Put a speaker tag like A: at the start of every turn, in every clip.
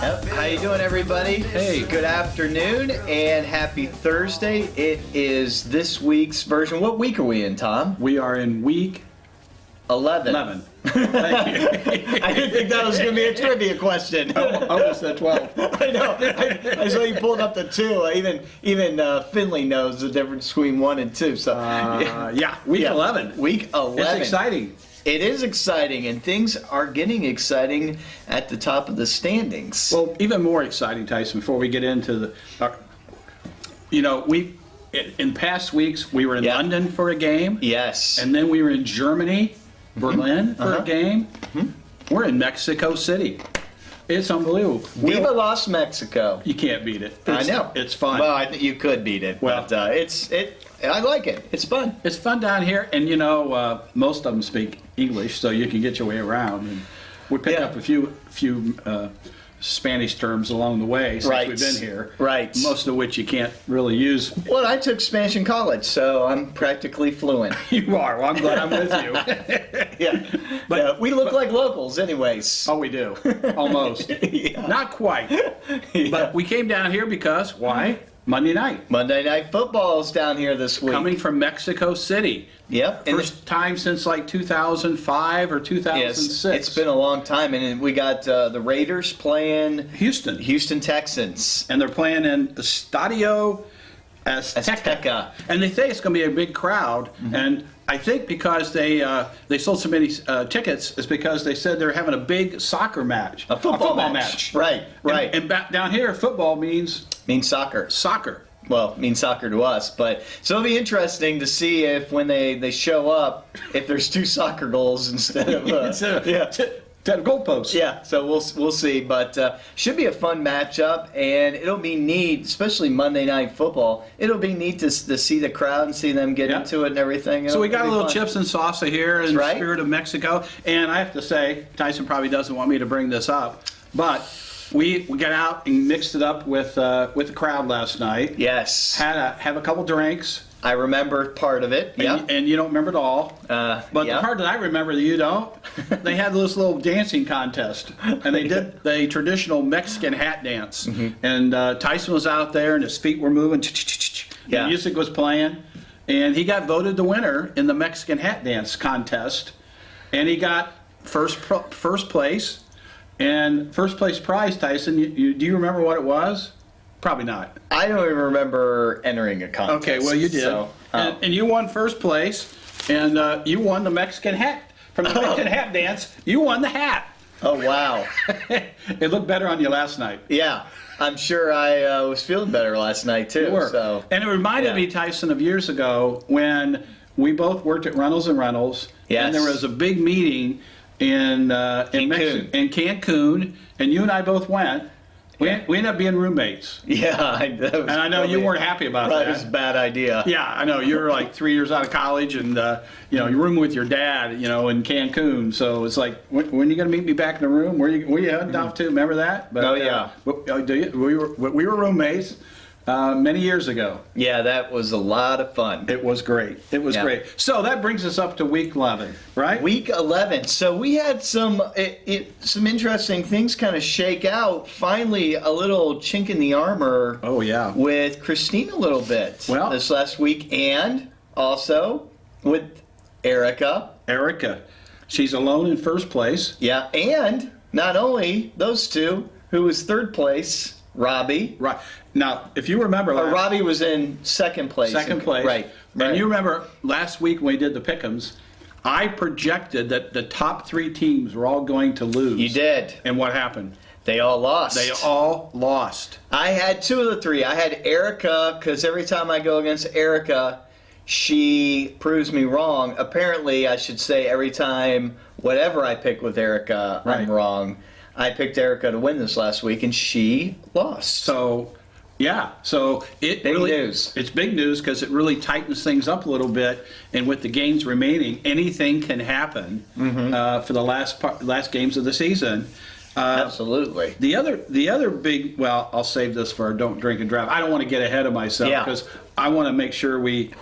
A: Yep. How you doing, everybody?
B: Hey.
A: Good afternoon and happy Thursday. It is this week's version. What week are we in, Tom?
B: We are in week
A: 11.
B: 11. Thank you.
A: I didn't think that was going to be a trivia question.
B: Almost at 12.
A: I know. I saw you pulled up the 2. Even Finley knows the difference between 1 and 2. So
B: Week 11.
A: Week 11.
B: It's exciting.
A: It is exciting, and things are getting exciting at the top of the standings.
B: Well, even more exciting, Tyson, before we get into in past weeks, we were in London for a game.
A: Yes.
B: And then we were in Germany, Berlin for a game.
A: Mm-hmm.
B: We're in Mexico City. It's unbelievable.
A: Viva Las Mexico.
B: You can't beat it.
A: I know.
B: It's fun.
A: Well, I think you could beat it,
B: Well,
A: but I like it. It's fun.
B: It's fun down here, and most of them speak English, so you can get your way around. And we picked up a few Spanish terms along the way since we've been here.
A: Right.
B: Most of which you can't really use.
A: Well, I took Spanish in college, so I'm practically fluent.
B: You are. Well, I'm glad I'm with you.
A: But we look like locals, anyways.
B: Oh, we do. Almost. Not quite. But we came down here because why? Monday night.
A: Monday Night Football's down here this week.
B: Coming from Mexico City.
A: Yep.
B: First time since like 2005 or 2006.
A: Yes, it's been a long time, and we got the Raiders playing
B: Houston
A: Texans.
B: And they're playing in the Estadio Azteca. And they say it's going to be a big crowd. And I think because they sold so many tickets is because they said they're having a big soccer match.
A: A football match. Right.
B: And down here, football means
A: soccer.
B: Soccer.
A: Well, means soccer to us, but so it'll be interesting to see if when they show up, if there's 2 soccer goals instead of
B: 10 goalposts.
A: Yeah, so we'll see, but should be a fun matchup, and it'll be neat, especially Monday Night Football. It'll be neat to see the crowd and see them get into it and everything.
B: So we got a little chips and salsa here in the spirit of Mexico, and I have to say, Tyson probably doesn't want me to bring this up, but we got out and mixed it up with the crowd last night.
A: Yes.
B: Have a couple drinks.
A: I rember part of it.
B: And you don't remember it all. But the part that I remember that you don't, they had this little dancing contest. And they did the traditional Mexican hat dance. And Tyson was out there and his feet were moving. The music was playing. And he got voted the winner in the Mexican hat dance contest. And he got first place. And first place prize, Tyson, do you remember what it was? Probably not.
A: I don't even remember entering a contest.
B: Okay, well you did.
A: So,
B: and you won first place, and you won the Mexican hat. From the Mexican hat dance, you won the hat.
A: Oh, wow.
B: It looked better on you last night.
A: Yeah, I'm sure I was feeling better last night, too.
B: You were.
A: So.
B: And it reminded me, Tyson, of years ago when we both worked at Reynolds & Reynolds, and there was a big meeting in Cancun, and you and I both went. We ended up being roommates.
A: Yeah,
B: and I know you weren't happy about that.
A: It was a bad idea.
B: Yeah, I know. You were like 3 years out of college, and you room with your dad, in Cancun. So it's like, when are you going to meet me back in the room? Where you heading off to? Remember that? But, do you? We were roommates. Many years ago.
A: Yeah, that was a lot of fun.
B: It was great. It was great. So that brings us up to week 11, right?
A: Week 11. So we had some interesting things kind of shake out. Finally, a little chink in the armor.
B: Oh, yeah.
A: With Christine a little bit this last week, and also with Erica.
B: She's alone in first place.
A: Yeah, and not only those two, who was third place, Robbie.
B: Right. Now, if you remember,
A: Robbie was in second place. Right.
B: And you remember last week when we did the pick'ems, I projected that the top 3 teams were all going to lose.
A: You did.
B: And what happened?
A: They all lost.
B: I
A: had 2 of the 3. I had Erica, because every time I go against Erica, she proves me wrong. Apparently, I should say every time, whatever I pick with Erica, I'm wrong. I picked Erica to win this last week, and she lost.
B: So it's big news because it really tightens things up a little bit. And with the games remaining, anything can happen for the last games of the season.
A: Absolutely.
B: The other big, well, I'll save this for our Don't Drink and Draft. I don't want to get ahead of myself because I want to make sure we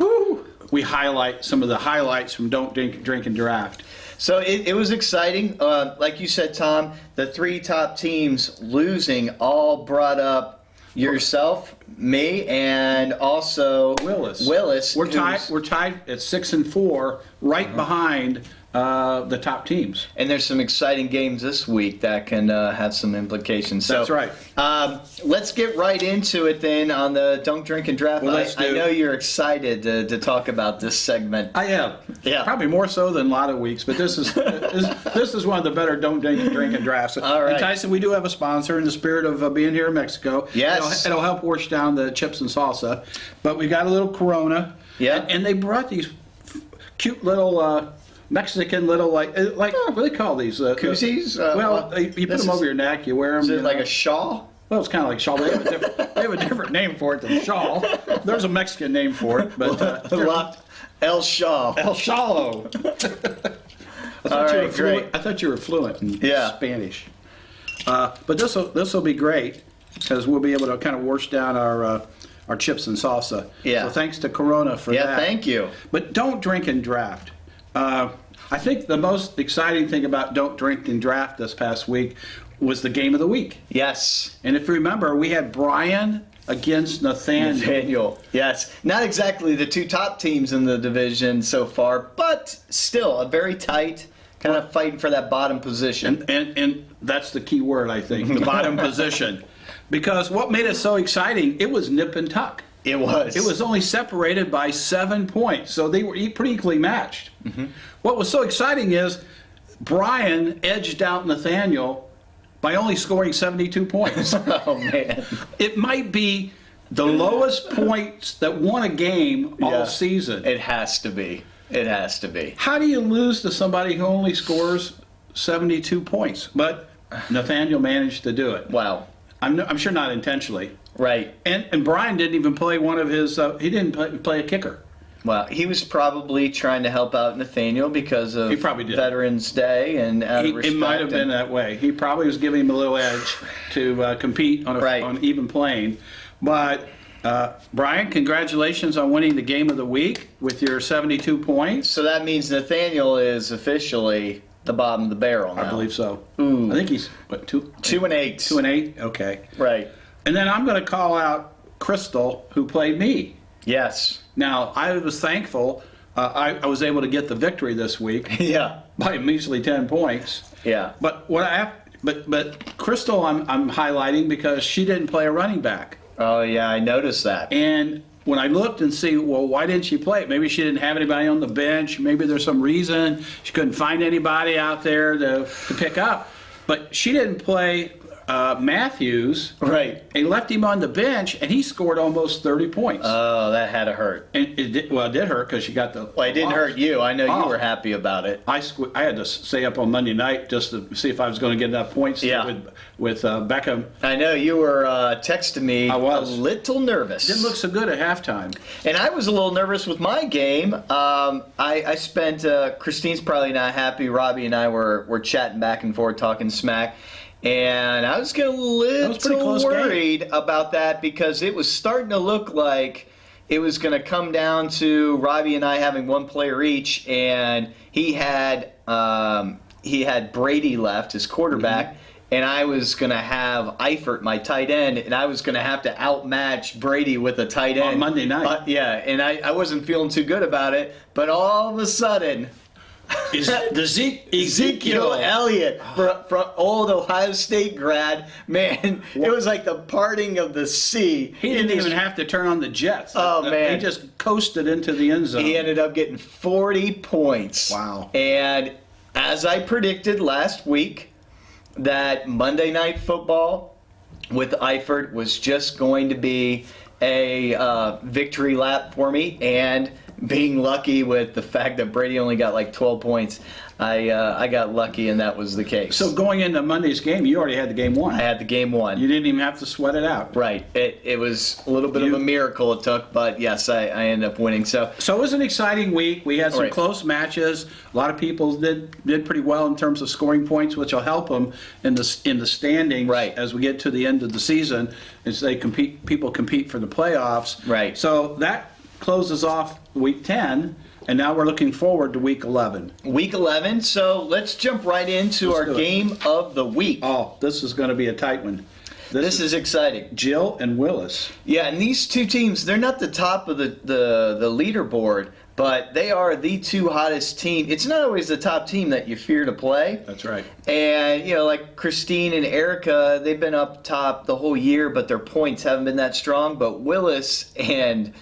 B: highlight some of the highlights from Don't Drink and Draft.
A: So it was exciting. Like you said, Tom, the 3 top teams losing all brought up yourself, me, and also
B: Willis. We're tied at 6-4, right behind the top teams.
A: And there's some exciting games this week that can have some implications. So,
B: that's right.
A: Let's get right into it then on the Don't Drink and Draft.
B: Well,
A: I know you're excited to talk about this segment.
B: I am.
A: Yeah.
B: Probably more so than a lot of weeks, but this is this is one of the better Don't Drink and Drafts.
A: All right.
B: And Tyson, we do have a sponsor in the spirit of being here in Mexico.
A: Yes.
B: It'll help wash down the chips and salsa. But we got a little Corona.
A: Yeah.
B: And they brought these cute little Mexican little what do they call these?
A: Koozies?
B: You put them over your neck. You wear them.
A: Is it like a shawl?
B: Well, it's kind of like shawl. They have a different name for it than shawl. There's a Mexican name for it, but
A: El Shawl.
B: El Shalo. I thought you were fluent in Spanish. But this will be great because we'll be able to kind of wash down our chips and salsa.
A: Yeah.
B: So thanks to Corona for that.
A: Yeah, thank you.
B: But don't drink and draft. I think the most exciting thing about Don't Drink and Draft this past week was the game of the week.
A: Yes.
B: And if you remember, we had Brian against Nathaniel.
A: Yes. Not exactly the 2 top teams in the division so far, but still a very tight, kind of fighting for that bottom position.
B: And that's the key word, I think, the bottom position. Because what made it so exciting, it was nip and tuck.
A: It was.
B: It was only separated by 7 points, so they were pretty equally matched. Mm-hmm. What was so exciting is Brian edged out Nathaniel by only scoring 72 points.
A: Oh, man.
B: It might be the lowest points that won a game all season.
A: It has to be. It has to be.
B: How do you lose to somebody who only scores 72 points? But Nathaniel managed to do it.
A: Wow.
B: I'm sure not intentionally.
A: Right.
B: And Brian didn't even play one of his, he didn't play a kicker.
A: Well, he was probably trying to help out Nathaniel because of
B: He probably did.
A: Veterans Day and out of respect.
B: It might have been that way. He probably was giving him a little edge to compete on on even plane. But Brian, congratulations on winning the game of the week with your 72 points.
A: So that means Nathaniel is officially the bottom of the barrel now.
B: I believe so.
A: Ooh.
B: I think he's, what, 2-8? 2-8? Okay.
A: Right.
B: And then I'm going to call out Crystal, who played me.
A: Yes.
B: Now, I was thankful I was able to get the victory this week.
A: Yeah.
B: By a measly 10 points.
A: Yeah.
B: But but Crystal I'm highlighting because she didn't play a running back.
A: Oh, yeah, I noticed that.
B: And when I looked and see, well, why didn't she play? Maybe she didn't have anybody on the bench. Maybe there's some reason she couldn't find anybody out there to pick up. But she didn't play Matthews.
A: Right.
B: And left him on the bench, and he scored almost 30 points.
A: Oh, that had to hurt.
B: And it did hurt because she got the.
A: Well, it didn't hurt you. I know you were happy about it.
B: I had to stay up on Monday night just to see if I was going to get enough points with Beckham.
A: I know you were texting me.
B: I was
A: a little nervous.
B: Didn't look so good at halftime.
A: And I was a little nervous with my game. I spent. Christine's probably not happy. Robbie and I were chatting back and forth, talking smack. And I was getting a little worried about that because it was starting to look like it was going to come down to Robbie and I having one player each, and he had Brady left, his quarterback, and I was going to have Eifert, my tight end, and I was going to have to outmatch Brady with a tight end.
B: On Monday night.
A: And I wasn't feeling too good about it, but all of a sudden... Ezekiel Elliott, from old Ohio State grad, man, it was like the parting of the sea.
B: He didn't even have to turn on the jets.
A: Oh, man.
B: He just coasted into the end zone.
A: He ended up getting 40 points.
B: Wow.
A: And as I predicted last week, that Monday Night Football with Eifert was just going to be a victory lap for me, and being lucky with the fact that Brady only got like 12 points, I got lucky, and that was the case.
B: So going into Monday's game, you already had the game won.
A: I had the game won.
B: You didn't even have to sweat it out.
A: Right. It was a little bit of a miracle it took, but yes, I ended up winning. So
B: it was an exciting week. We had some close matches. A lot of people did pretty well in terms of scoring points, which will help them in the standings as we get to the end of the season, as people compete for the playoffs.
A: Right.
B: So that closes off week 10. and now we're looking forward to week 11.
A: Week 11. So let's jump right into
B: Let's
A: our
B: do it.
A: game of the week.
B: Oh, this is going to be a tight one.
A: This is exciting.
B: Jill and Willis.
A: Yeah, and these two teams, they're not the top of the leaderboard, but they are the two hottest team. It's not always the top team that you fear to play.
B: That's right.
A: And, like Christine and Erica, they've been up top the whole year, but their points haven't been that strong. But Willis and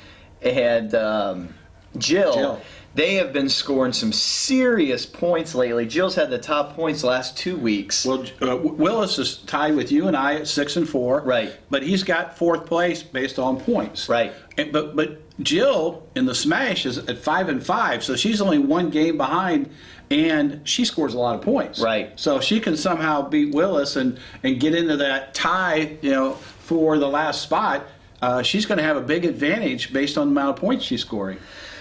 A: Jill, they have been scoring some serious points lately. Jill's had the top points the last 2 weeks.
B: Well, Willis is tied with you and I at 6-4.
A: Right.
B: But he's got 4th place based on points.
A: Right.
B: But Jill in the Smash is at 5-5, so she's only 1 game behind, and she scores a lot of points.
A: Right.
B: So if she can somehow beat Willis and get into that tie, for the last spot, she's going to have a big advantage based on the amount of points she's scoring.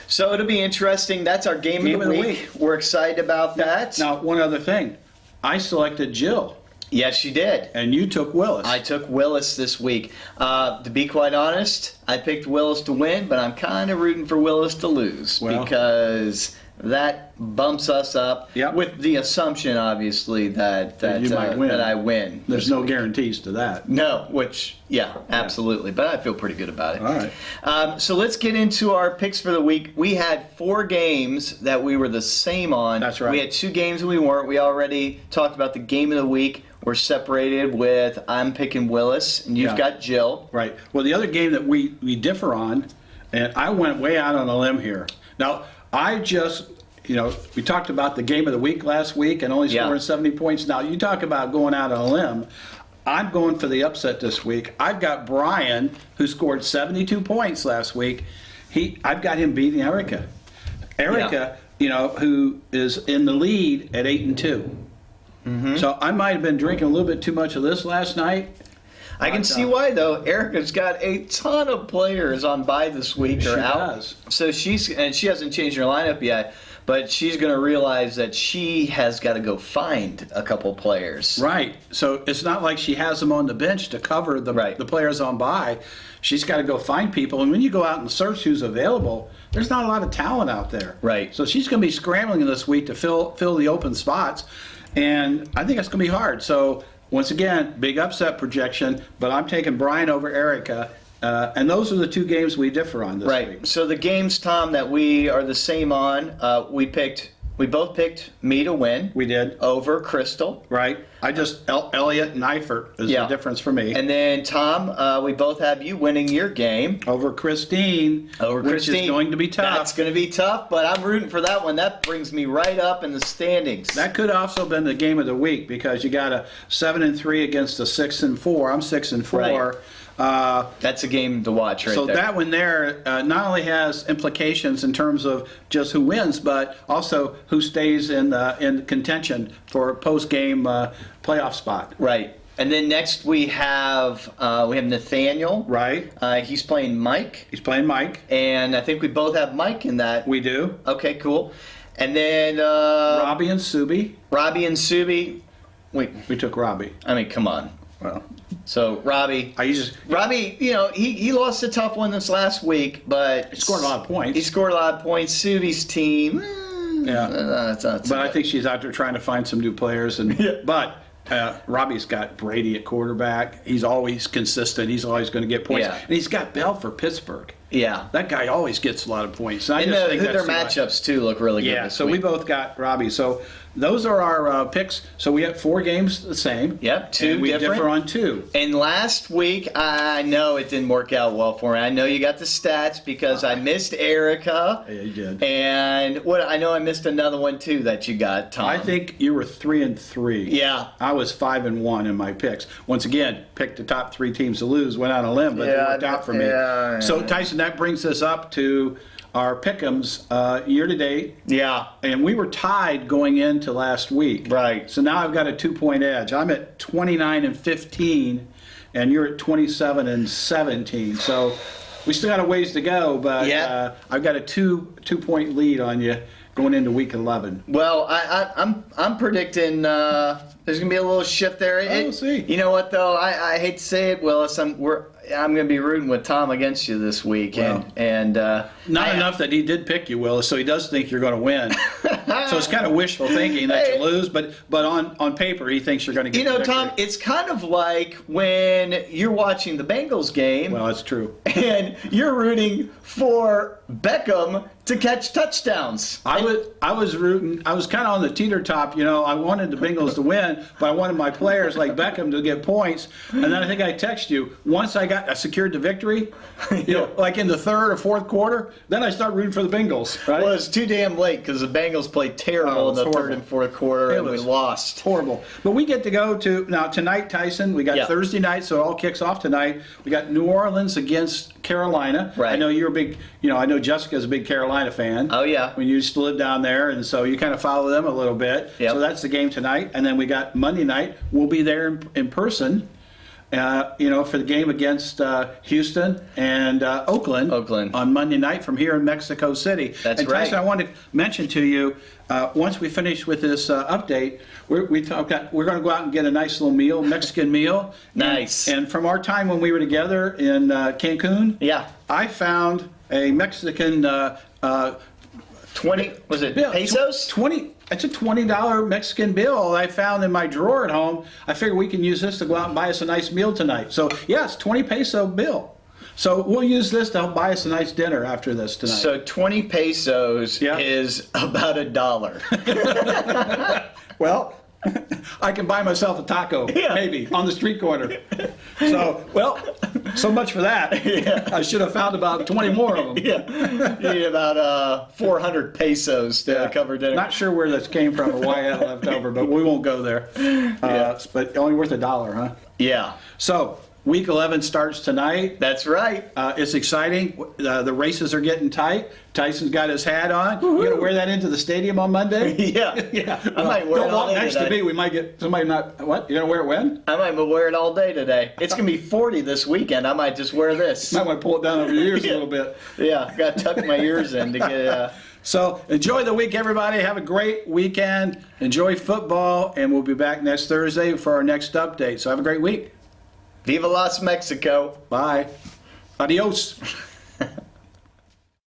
A: So it'll be interesting. That's our game of the week. We're excited about that.
B: Now, one other thing. I selected Jill,
A: Yes, you did.
B: and you took Willis.
A: I took Willis this week. To be quite honest, I picked Willis to win, but I'm kind of rooting for Willis to lose
B: Well.
A: because that bumps us up
B: Yep.
A: with the assumption, obviously, that
B: you might win.
A: that I win.
B: There's no guarantees to that.
A: No, which, yeah, absolutely. But I feel pretty good about it.
B: All right.
A: So let's get into our picks for the week. We had 4 games that we were the same on.
B: That's right.
A: We had 2 games we weren't. We already talked about the game of the week. We're separated with I'm picking Willis, and you've
B: Yeah.
A: got Jill.
B: Right. Well, the other game that we differ on, and I went way out on a limb here. Now, I just, we talked about the game of the week last week and only
A: Yeah.
B: scoring 70 points. Now, you talk about going out on a limb. I'm going for the upset this week. I've got Brian, who scored 72 points last week. I've got him beating Erica. Erica, who is in the lead at 8-2.
A: Mm-hmm.
B: So I might have been drinking a little bit too much of this last night.
A: I can see why, though. Erica's got a ton of players on bye this week or
B: She
A: out.
B: does.
A: So she hasn't changed her lineup yet, but she's going to realize that she has got to go find a couple players.
B: Right. So it's not like she has them on the bench to cover the players on bye. She's got to go find people. And when you go out and search who's available, there's not a lot of talent out there.
A: Right.
B: So she's going to be scrambling this week to fill the open spots. And I think it's going to be hard. So once again, big upset projection, but I'm taking Brian over Erica. And those are the 2 games we differ on this week.
A: Right. So the games, Tom, that we are the same on, we both picked me to win.
B: We did.
A: Over Crystal.
B: Right. I just, Elliot and Eifert is the difference for me.
A: And then, Tom, we both have you winning your game.
B: Over Christine. Which is going to be tough.
A: That's going to be tough, but I'm rooting for that one. That brings me right up in the standings.
B: That could also have been the game of the week because you got a 7-3 against a 6-4. I'm 6-4.
A: That's a game to watch right
B: so
A: there.
B: that one there not only has implications in terms of just who wins, but also who stays in contention for post-game playoff spot.
A: Right. And then next we have Nathaniel.
B: Right.
A: He's playing Mike.
B: He's playing Mike.
A: And I think we both have Mike in that.
B: We do.
A: Okay, cool. And then
B: Robbie and Subi.
A: Robbie and Subi. Wait,
B: We took Robbie.
A: I mean, come on.
B: Well,
A: So Robbie, he lost a tough one this last week, but
B: he scored a lot of points.
A: He scored a lot of points. Subi's team,
B: but I think she's out there trying to find some new players. But Robbie's got Brady at quarterback. He's always consistent. He's always going to get points.
A: Yeah.
B: And he's got Bell for Pittsburgh.
A: Yeah.
B: That guy always gets a lot of points. And I
A: And
B: just think
A: their
B: that's too much.
A: matchups, too, look really good
B: Yeah,
A: this
B: so
A: week.
B: we both got Robbie. So those are our picks. So we have 4 games the same.
A: Yep, 2
B: and we
A: different.
B: differ on 2.
A: And last week, I know it didn't work out well for me. I know you got the stats because I missed Erica.
B: Yeah, you did.
A: And I know I missed another one, too, that you got, Tom.
B: I think you were 3-3.
A: Yeah.
B: I was 5-1 in my picks. Once again, picked the top 3 teams to lose. Went on a limb, but it worked out for me.
A: Yeah.
B: So Tyson, that brings us up to our pick'ems year to date.
A: Yeah.
B: And we were tied going into last week.
A: Right.
B: So now I've got a 2-point edge. I'm at 29-15, and you're at 27-17. So we still got a ways to go, but
A: Yeah.
B: I've got a 2-point lead on you. going into week 11.
A: Well, I'm predicting there's gonna be a little shift there.
B: We'll see.
A: You know what though? I hate to say it, Willis. I'm gonna be rooting with Tom against you this week, and
B: Not enough that he did pick you, Willis, so he does think you're going to win. So it's kind of wishful thinking that you lose, but on paper he thinks you're going to get.
A: You know,
B: the victory.
A: Tom, it's kind of like when you're watching the Bengals game.
B: Well, that's true.
A: And you're rooting for Beckham to catch touchdowns.
B: I was rooting. I was kind of on the teeter top. You know, I wanted the Bengals to win, but I wanted my players like Beckham to get points. And then I think I texted you once I secured the victory. You know, like in the third or fourth quarter, then I start rooting for the Bengals. Right?
A: Well, it's too damn late because the Bengals played terrible in the third and fourth quarter, and we lost.
B: Horrible. But we get to go to now tonight, Tyson. We got Thursday night, so it all kicks off tonight. We got New Orleans against Carolina.
A: Right.
B: I know you're a big. You know, I know Jessica's a big Carolina fan.
A: Oh yeah.
B: When you used to live down there, and so you kind of follow them a little bit.
A: Yep.
B: So that's the game tonight, and then we got Monday night. We'll be there in person. You know, for the game against Houston and Oakland on Monday night from here in Mexico City.
A: That's
B: and
A: right.
B: Tyson, I wanted to mention to you, once we finish with this update, we're going to go out and get a nice little meal, Mexican meal.
A: Nice.
B: And from our time when we were together in Cancun, I found a Mexican
A: 20 was it
B: bill.
A: pesos?
B: 20. It's a $20 Mexican bill I found in my drawer at home. I figure we can use this to go out and buy us a nice meal tonight. So, yes, 20 peso bill. So we'll use this to help buy us a nice dinner after this tonight.
A: So 20 pesos is about $1.
B: Well, I can buy myself a taco, maybe, on the street corner. So, well, so much for that. I should have found about 20 more of them.
A: You need about 400 pesos to cover dinner.
B: Not sure where this came from or why I had it left over, but we won't go there. But only worth $1, huh?
A: Yeah.
B: So, Week 11 starts tonight.
A: That's right.
B: It's exciting. The races are getting tight. Tyson's got his hat on. You going to wear that into the stadium on Monday?
A: Yeah. I might wear it all
B: Don't walk
A: day
B: next
A: today.
B: to me. We might get somebody not. What? You're going to wear it when?
A: I might wear it all day today. It's going to be 40 this weekend. I might just wear this.
B: Might want to pull it down over your ears a little bit.
A: Yeah. Got to tuck my ears in to get.
B: So enjoy the week, everybody. Have a great weekend. Enjoy football, and we'll be back next Thursday for our next update. So have a great week.
A: Viva Las Mexico.
B: Bye. Adios.